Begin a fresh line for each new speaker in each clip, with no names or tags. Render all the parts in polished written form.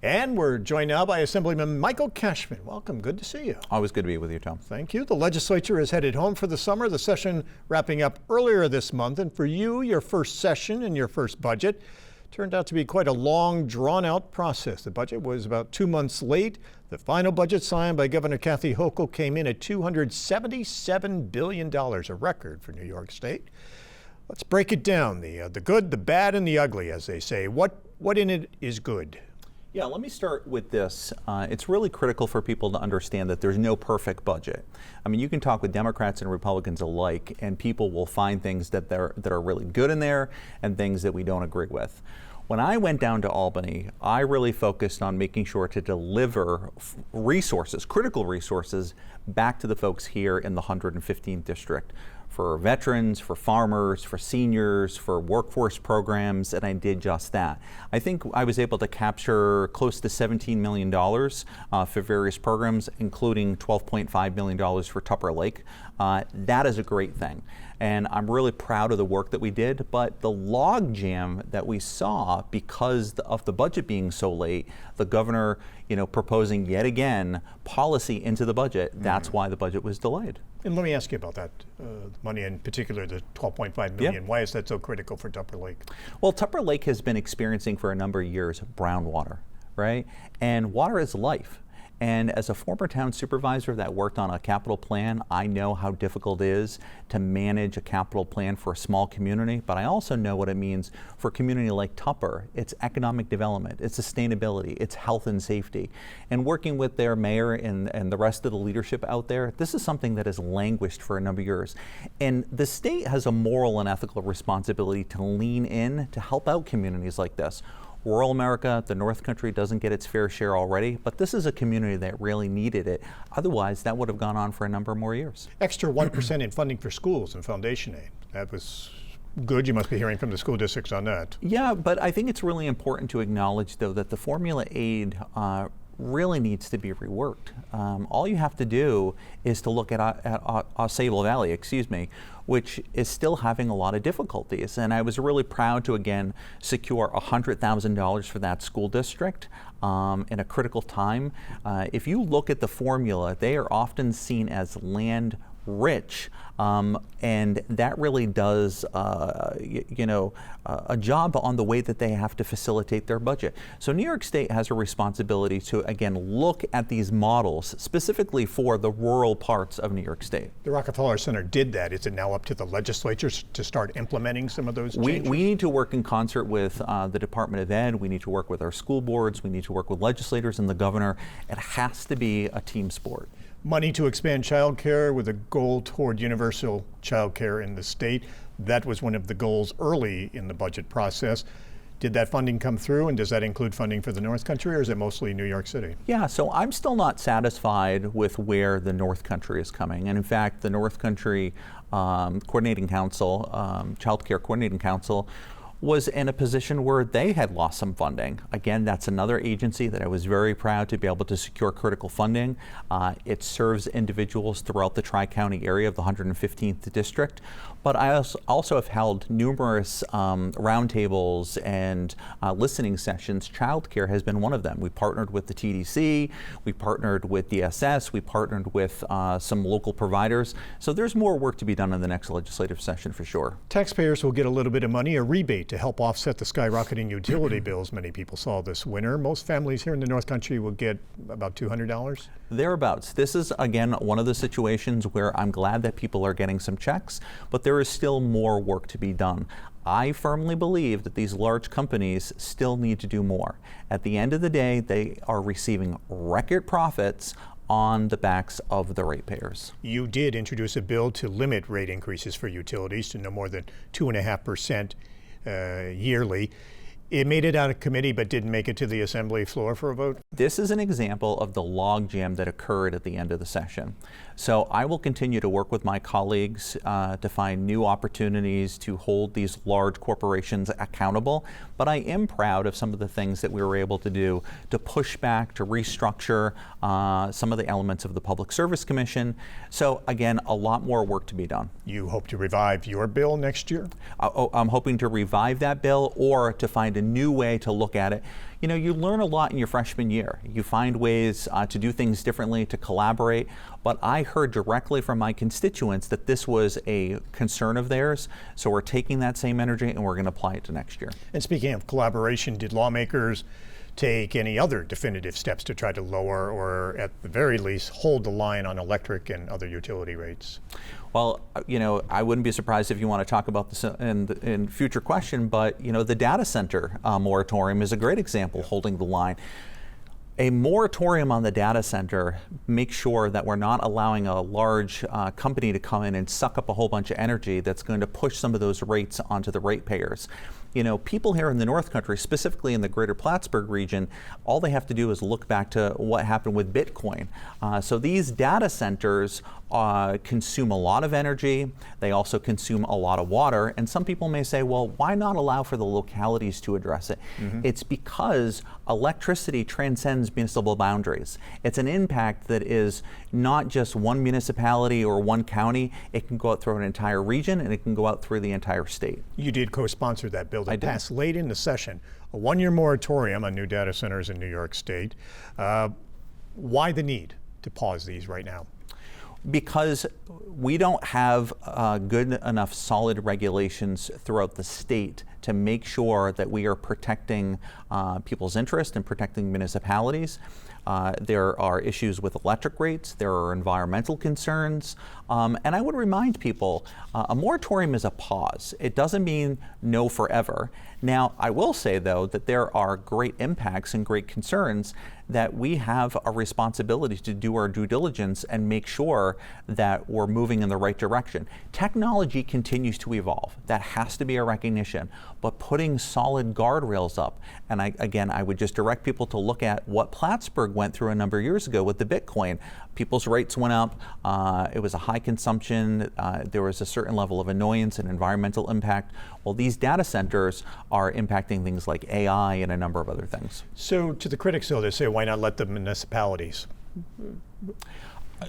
And we're joined now by Assemblyman Michael Cashman. Welcome, good to see you.
Always good to be with you, Tom.
Thank you. The legislature is headed home for the summer, the session wrapping up earlier this month. And for you, your first session and your first budget turned out to be quite a long, drawn-out process. The budget was about 2 months late. The final budget signed by Governor Kathy Hochul came in at $277 billion, a record for New York State. Let's break it down, the good, the bad, and the ugly, as they say. What in it is good?
Yeah, let me start with this. It's really critical for people to understand that there's no perfect budget. I mean, you can talk with Democrats and Republicans alike, and people will find things that are really good in there and things that we don't agree with. When I went down to Albany, I really focused on making sure to deliver resources, critical resources, back to the folks here in the 115th district. For veterans, for farmers, for seniors, for workforce programs, and I did just that. I think I was able to capture close to $17 million for various programs, including $12.5 million for Tupper Lake. That is a great thing. And I'm really proud of the work that we did, but the log jam that we saw because of the budget being so late, the governor, proposing yet again policy into the budget, that's why the budget was delayed.
And let me ask you about that money, in particular the $12.5 million.
Yep.
Why is that so critical for Tupper Lake?
Well, Tupper Lake has been experiencing for a number of years brown water, right? And water is life. And as a former town supervisor that worked on a capital plan, I know how difficult it is to manage a capital plan for a small community, but I also know what it means for a community like Tupper. It's economic development, it's sustainability, it's health and safety. And working with their mayor and the rest of the leadership out there, this is something that has languished for a number of years. And the state has a moral and ethical responsibility to lean in to help out communities like this. Rural America, the North Country, doesn't get its fair share already, but this is a community that really needed it. Otherwise, that would have gone on for a number more years.
Extra 1% in funding for schools and foundation aid. That was good. You must be hearing from the school districts on that.
Yeah, but I think it's really important to acknowledge, though, that the formula aid really needs to be reworked. All you have to do is to look at Osable Valley, which is still having a lot of difficulties. And I was really proud to again secure $100,000 for that school district in a critical time. If you look at the formula, they are often seen as land rich, and that really does a job on the way that they have to facilitate their budget. So New York State has a responsibility to again look at these models specifically for the rural parts of New York State.
The Rockefeller Center did that. Is it now up to the legislatures to start implementing some of those changes?
We need to work in concert with the Department of Ed. We need to work with our school boards. We need to work with legislators and the governor. It has to be a team sport.
Money to expand child care with a goal toward universal child care in the state. That was one of the goals early in the budget process. Did that funding come through, and does that include funding for the North Country, or is it mostly New York City?
Yeah, so I'm still not satisfied with where the North Country is coming. And in fact, the North Country Coordinating Council, Child Care Coordinating Council, was in a position where they had lost some funding. Again, that's another agency that I was very proud to be able to secure critical funding. It serves individuals throughout the Tri-County area of the 115th district. But I also have held numerous roundtables and listening sessions. Childcare has been one of them. We partnered with the TDC, we partnered with DSS, we partnered with some local providers. So there's more work to be done in the next legislative session for sure.
Taxpayers will get a little bit of money, a rebate, to help offset the skyrocketing utility bills many people saw this winter. Most families here in the North Country will get about $200.
Thereabouts. This is, again, one of the situations where I'm glad that people are getting some checks, but there is still more work to be done. I firmly believe that these large companies still need to do more. At the end of the day, they are receiving record profits on the backs of the ratepayers.
You did introduce a bill to limit rate increases for utilities to no more than 2.5% yearly. It made it out of committee but didn't make it to the Assembly floor for a vote.
This is an example of the logjam that occurred at the end of the session. So I will continue to work with my colleagues to find new opportunities to hold these large corporations accountable. But I am proud of some of the things that we were able to do to push back, to restructure some of the elements of the Public Service Commission. So again, a lot more work to be done.
You hope to revive your bill next year?
I'm hoping to revive that bill or to find a new way to look at it. You know, you learn a lot in your freshman year. You find ways to do things differently, to collaborate. But I heard directly from my constituents that this was a concern of theirs. So we're taking that same energy and we're going to apply it to next year.
And speaking of collaboration, did lawmakers take any other definitive steps to try to lower, or at the very least hold the line on electric and other utility rates?
Well, you know, I wouldn't be surprised if you want to talk about this in future question, but you know, the data center moratorium is a great example holding the line. A moratorium on the data center makes sure that we're not allowing a large company to come in and suck up a whole bunch of energy that's going to push some of those rates onto the ratepayers. You know, people here in the North Country, specifically in the greater Plattsburgh region, all they have to do is look back to what happened with Bitcoin. So these data centers consume a lot of energy. They also consume a lot of water. And some people may say, well, why not allow for the localities to address it? It's because electricity transcends municipal boundaries. It's an impact that is not just one municipality or one county. It can go out through an entire region, and it can go out through the entire state.
You did co-sponsor that bill that passed late in the session, a one-year moratorium on new data centers in New York State. Why the need to pause these right now?
Because we don't have good enough solid regulations throughout the state to make sure that we are protecting people's interest and protecting municipalities. There are issues with electric rates, there are environmental concerns, and I would remind people, a moratorium is a pause. It doesn't mean no forever. Now, I will say though that there are great impacts and great concerns that we have a responsibility to do our due diligence and make sure that we're moving in the right direction. Technology continues to evolve. That has to be a recognition, but putting solid guardrails up, and I would just direct people to look at what Plattsburgh went through a number of years ago with the Bitcoin. People's rates went up, it was a high consumption, there was a certain level of annoyance and environmental impact. Well, these data centers are impacting things like AI and a number of other things.
So to the critics though, they say, why not let the municipalities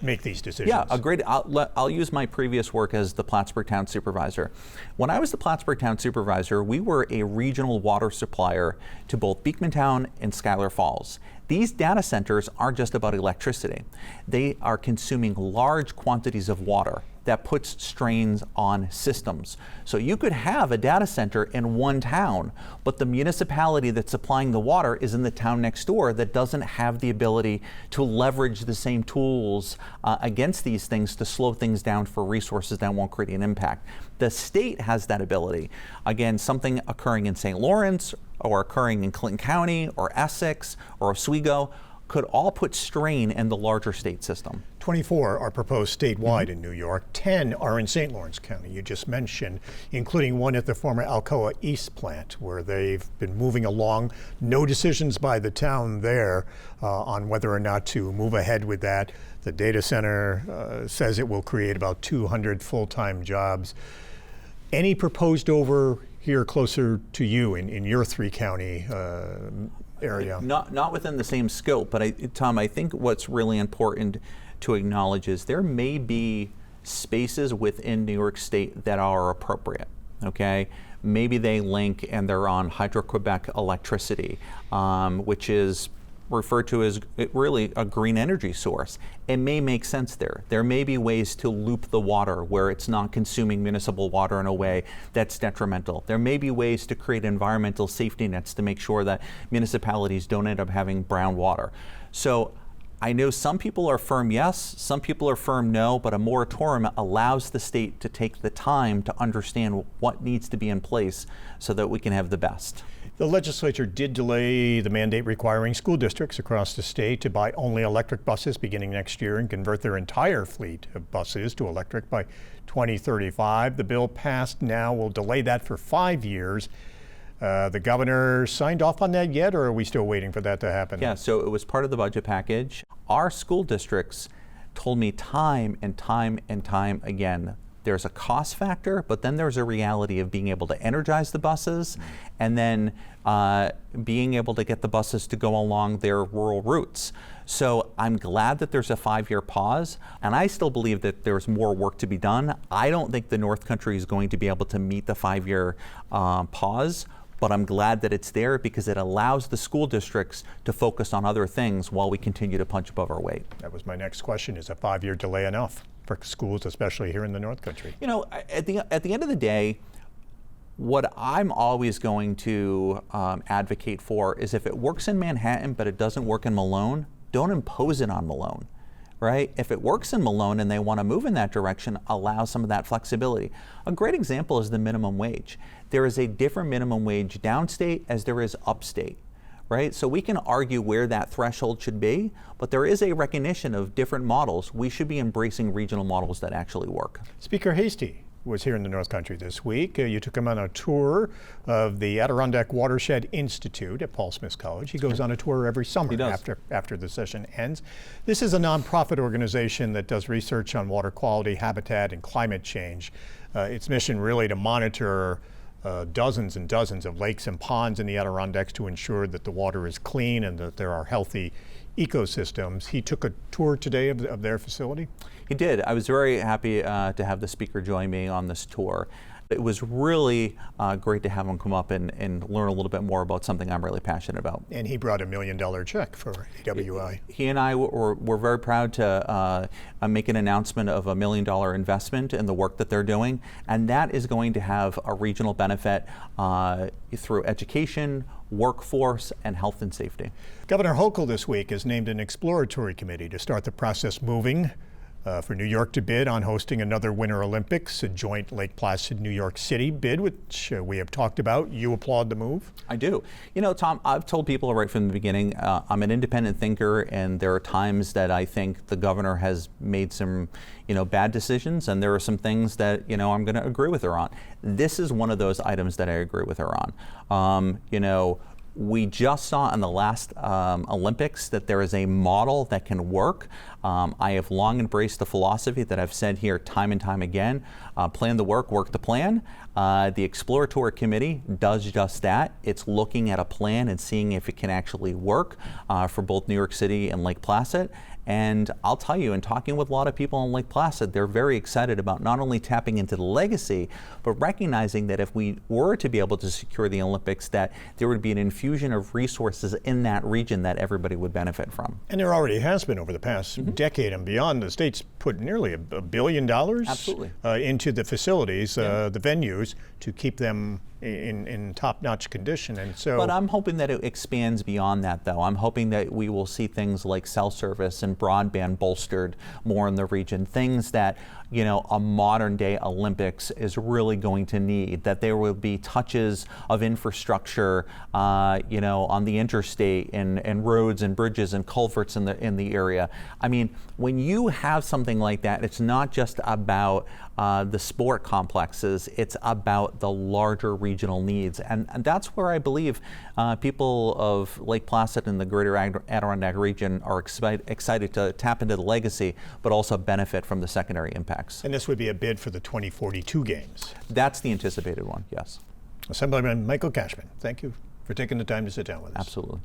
make these decisions?
Yeah, I'll use my previous work as the Plattsburgh Town Supervisor. When I was the Plattsburgh Town Supervisor, we were a regional water supplier to both Beekmantown and Schuyler Falls. These data centers aren't just about electricity. They are consuming large quantities of water that puts strains on systems. So you could have a data center in one town, but the municipality that's supplying the water is in the town next door that doesn't have the ability to leverage the same tools against these things to slow things down for resources that won't create an impact. The state has that ability. Again, something occurring in St. Lawrence or occurring in Clinton County or Essex or Oswego could all put strain in the larger state system.
24 are proposed statewide in New York. 10 are in St. Lawrence County, you just mentioned, including one at the former Alcoa East plant, where they've been moving along. No decisions by the town there on whether or not to move ahead with that. The data center says it will create about 200 full-time jobs. Any proposed over here closer to you in your three-county area?
Not within the same scope, but Tom, I think what's really important to acknowledge is there may be spaces within New York State that are appropriate, okay? Maybe they link and they're on Hydro-Quebec electricity, which is referred to as really a green energy source. It may make sense there. There may be ways to loop the water where it's not consuming municipal water in a way that's detrimental. There may be ways to create environmental safety nets to make sure that municipalities don't end up having brown water. So I know some people are firm yes, some people are firm no, but a moratorium allows the state to take the time to understand what needs to be in place so that we can have the best.
The legislature did delay the mandate requiring school districts across the state to buy only electric buses beginning next year and convert their entire fleet of buses to electric by 2035. The bill passed now will delay that for 5 years. The governor signed off on that yet, or are we still waiting for that to happen?
Yeah, so it was part of the budget package. Our school districts told me time and time and time again, there's a cost factor, but then there's a reality of being able to energize the buses and then being able to get the buses to go along their rural routes. So I'm glad that there's a 5-year pause, and I still believe that there's more work to be done. I don't think the North Country is going to be able to meet the 5-year pause, but I'm glad that it's there because it allows the school districts to focus on other things while we continue to punch above our weight.
That was my next question. Is a 5-year delay enough for schools, especially here in the North Country?
You know, at the end of the day, what I'm always going to advocate for is if it works in Manhattan but it doesn't work in Malone, don't impose it on Malone, right? If it works in Malone and they want to move in that direction, allow some of that flexibility. A great example is the minimum wage. There is a different minimum wage downstate as there is upstate, right? So we can argue where that threshold should be, but there is a recognition of different models. We should be embracing regional models that actually work.
Speaker Hastie was here in the North Country this week. You took him on a tour of the Adirondack Watershed Institute at Paul Smith College. He goes on a tour every summer after the session ends. This is a nonprofit organization that does research on water quality, habitat, and climate change. Its mission really to monitor dozens and dozens of lakes and ponds in the Adirondacks to ensure that the water is clean and that there are healthy ecosystems. He took a tour today of their facility.
He did. I was very happy to have the speaker join me on this tour. It was really great to have him come up and learn a little bit more about something I'm really passionate about.
And he brought $1 million check for AWI.
He and I were very proud to make an announcement of $1 million investment in the work that they're doing, and that is going to have a regional benefit through education, workforce, and health and safety.
Governor Hochul this week has named an exploratory committee to start the process moving for New York to bid on hosting another Winter Olympics, a joint Lake Placid, New York City bid, which we have talked about. You applaud the move?
I do. You know, Tom, I've told people right from the beginning, I'm an independent thinker, and there are times that I think the governor has made some, bad decisions, and there are some things that, I'm going to agree with her on. This is one of those items that I agree with her on. We just saw in the last Olympics that there is a model that can work. I have long embraced the philosophy that I've said here time and time again, plan the work the plan. The exploratory committee does just that. It's looking at a plan and seeing if it can actually work for both New York City and Lake Placid. And I'll tell you, in talking with a lot of people in Lake Placid, they're very excited about not only tapping into the legacy, but recognizing that if we were to be able to secure the Olympics, that there would be an infusion of resources in that region that everybody would benefit from.
And there already has been over the past decade and beyond. The state's put nearly $1 billion into the facilities, the venues, to keep them in top-notch condition. And so,
but I'm hoping that it expands beyond that, though. I'm hoping that we will see things like cell service and broadband bolstered more in the region, things that a modern-day Olympics is really going to need, that there will be touches of infrastructure, on the interstate and roads and bridges and culverts in the area. I mean, when you have something like that, it's not just about the sport complexes, it's about the larger regional needs. And that's where I believe people of Lake Placid and the greater Adirondack region are excited to tap into the legacy, but also benefit from the secondary impacts.
And this would be a bid for the 2042 games.
That's the anticipated one, yes.
Assemblyman Michael Cashman, thank you for taking the time to sit down with us.
Absolutely.